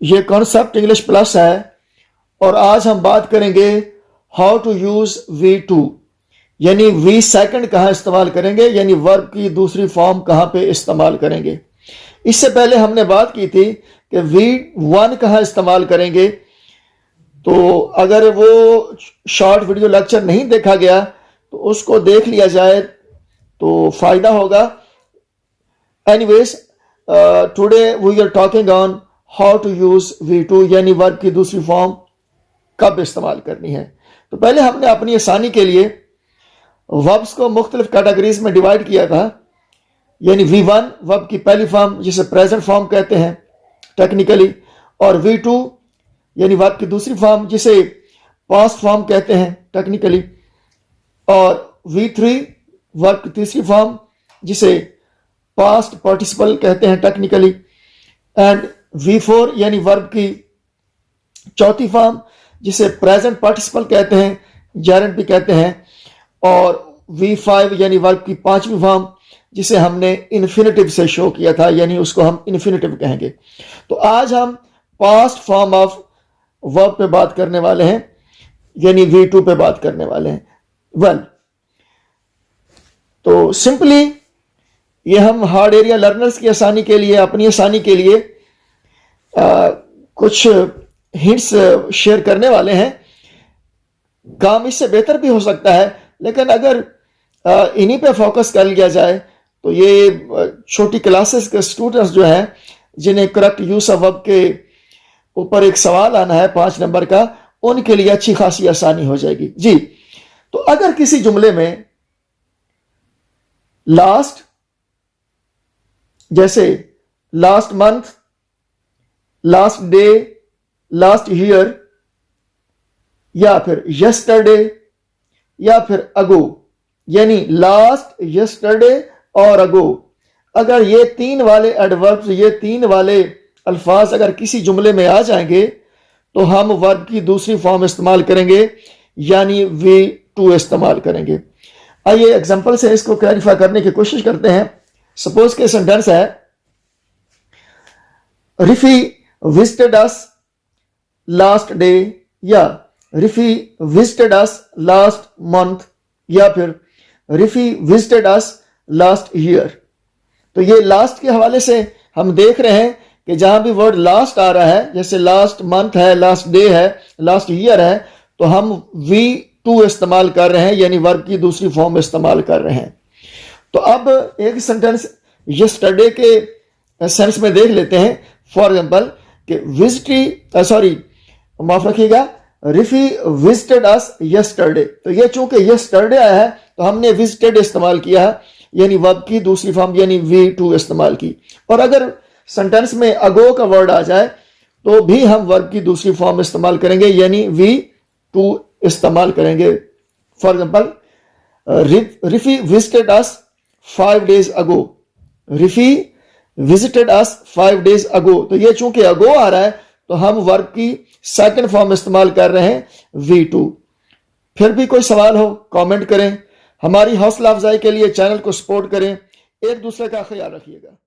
ये concept English plus है और आज हम बात करेंगे हाउ टू यूज V2 यानी V सेकंड कहाँ इस्तेमाल करेंगे, यानी वर्ब की दूसरी फॉर्म कहाँ पे इस्तेमाल करेंगे। इससे पहले हमने बात की थी कि V1 कहाँ इस्तेमाल करेंगे, तो अगर वो शॉर्ट वीडियो लेक्चर नहीं देखा गया तो उसको देख लिया जाए तो फायदा होगा। Anyways today we are talking on how to use V2 यानी वर्ब की दूसरी फॉर्म कब इस्तेमाल करनी है। तो पहले हमने अपनी आसानी के लिए वर्ब्स को मुख्तलिफ कैटेगरीज में डिवाइड किया था, यानी V1 वर्ब की पहली फॉर्म जिसे प्रेजेंट फॉर्म कहते हैं टेक्निकली, और V2 यानी वर्ब की दूसरी फॉर्म जिसे पास्ट फॉर्म कहते हैं टेक्निकली, और V3 वर्ब की तीसरी फॉर्म जिसे पास्ट पार्टिसिपल कहते हैं टेक्निकली, एंड V4 यानी वर्ब की चौथी फॉर्म जिसे प्रेजेंट पार्टिसिपल कहते हैं, जेरेंट भी कहते हैं, और V5 यानी वर्ब की पांचवी फॉर्म जिसे हमने इन्फिनेटिव से शो किया था, यानी उसको हम इन्फिनेटिव कहेंगे। तो आज हम पास्ट फॉर्म ऑफ वर्ब पे बात करने वाले हैं, यानी V2 पे बात करने वाले हैं। वेल, तो सिंपली ये हम हार्ड एरिया लर्नर्स की आसानी के लिए, अपनी आसानी के लिए कुछ हिंट्स शेयर करने वाले हैं। काम इससे बेहतर भी हो सकता है, लेकिन अगर इन्हीं पे फोकस कर लिया जाए तो ये छोटी क्लासेस के स्टूडेंट्स जो हैं जिन्हें करेक्ट यूज ऑफ वर्ब के ऊपर एक सवाल आना है 5 नंबर का, उनके लिए अच्छी खासी आसानी हो जाएगी जी। तो अगर किसी जुमले में लास्ट, जैसे last month, last day, last year, या फिर यस्टरडे, या फिर अगो, यानी लास्ट, यस्टरडे और अगो, अगर ये 3 वाले एडवर्ब्स, ये 3 वाले अल्फाज अगर किसी जुमले में आ जाएंगे तो हम वर्ब की दूसरी फॉर्म इस्तेमाल करेंगे, यानी V2 इस्तेमाल करेंगे। आइए एग्जांपल से इसको क्लैरिफाई करने की कोशिश करते हैं। सपोज के सेंटेंस है, रिफी विजिटेड अस लास्ट डे, या रिफी विजिटेड अस लास्ट मंथ, या फिर रिफी विजिटेड अस लास्ट ईयर। तो ये लास्ट के हवाले से हम देख रहे हैं कि जहां भी वर्ड लास्ट आ रहा है, जैसे लास्ट मंथ है, लास्ट डे है, लास्ट ईयर है, तो हम V2 इस्तेमाल कर रहे हैं, यानी वर्ब की दूसरी फॉर्म इस्तेमाल कर रहे हैं। तो अब एक सेंटेंस यस्टरडे के सेंस में देख लेते हैं। फॉर एग्जांपल कि माफ रखिएगा, रिफी विजिटेड अस यस्टरडे, तो ये चूंकि यस्टरडे आया है तो हमने विजिटेड इस्तेमाल किया है, यानी वर्ब की दूसरी फॉर्म यानी V2 इस्तेमाल की। और अगर सेंटेंस में अगो का वर्ड आ जाए तो भी हम वर्ब की दूसरी फॉर्म इस्तेमाल करेंगे, यानी V2 इस्तेमाल करेंगे। For example, Rifi visited us 5 days ago, Rifi visited us 5 days ago, तो ये चूंकि अगो आ रहा है तो हम वर्ब की सेकंड फॉर्म इस्तेमाल कर रहे हैं V2। फिर भी कोई सवाल हो कमेंट करें, हमारी हौसला अफजाई के लिए चैनल को सपोर्ट करें। एक दूसरे का ख्याल रखिएगा।